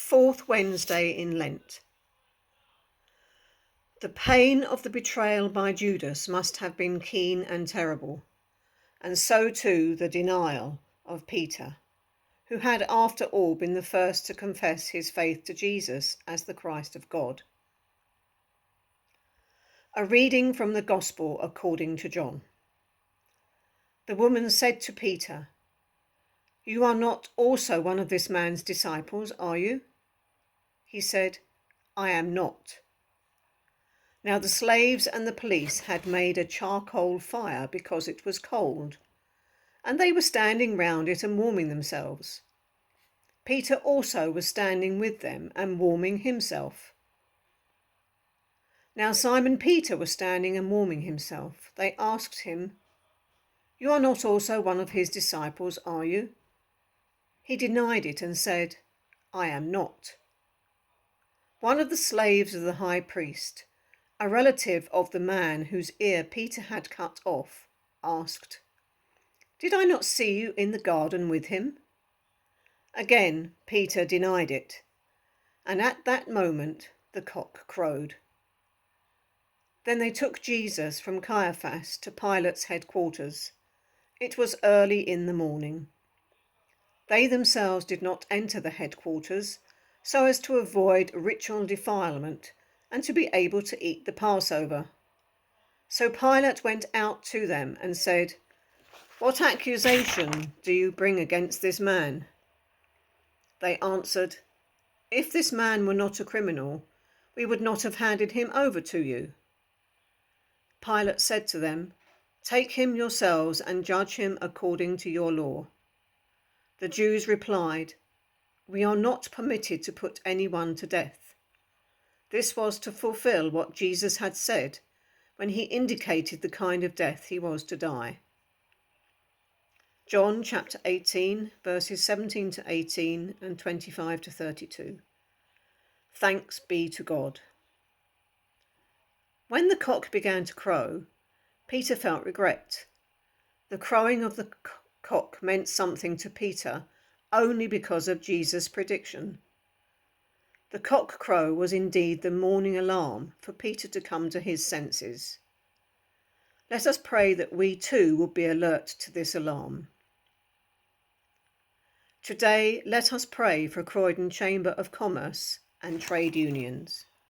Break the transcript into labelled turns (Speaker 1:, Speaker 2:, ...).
Speaker 1: Fourth Wednesday in Lent. The pain of the betrayal by Judas must have been keen and terrible, and so too the denial of Peter, who had after all been the first to confess his faith to Jesus as the Christ of God. A reading from the Gospel according to John. The woman said to Peter, "You are not also one of this man's disciples, are you?" He said, "I am not." Now the slaves and the police had made a charcoal fire because it was cold, and they were standing round it and warming themselves. Peter also was standing with them and warming himself. Now Simon Peter was standing and warming himself. They asked him, "You are not also one of his disciples, are you?" He denied it and said, "I am not." One of the slaves of the high priest, a relative of the man whose ear Peter had cut off, asked, "Did I not see you in the garden with him?" Again Peter denied it, and at that moment the cock crowed. Then they took Jesus from Caiaphas to Pilate's headquarters. It was early in the morning. They themselves did not enter the headquarters so as to avoid ritual defilement and to be able to eat the Passover. So Pilate went out to them and said, "What accusation do you bring against this man?" They answered, "If this man were not a criminal, we would not have handed him over to you." Pilate said to them, "Take him yourselves and judge him according to your law." The Jews replied, "We are not permitted to put anyone to death." This was to fulfill what Jesus had said when he indicated the kind of death he was to die. John chapter 18, verses 17 to 18 and 25 to 32. Thanks be to God. When the cock began to crow, Peter felt regret. The crowing of the cock meant something to Peter only because of Jesus' prediction. The cock crow was indeed the morning alarm for Peter to come to his senses. Let us pray that we too will be alert to this alarm. Today, let us pray for Croydon Chamber of Commerce and trade unions.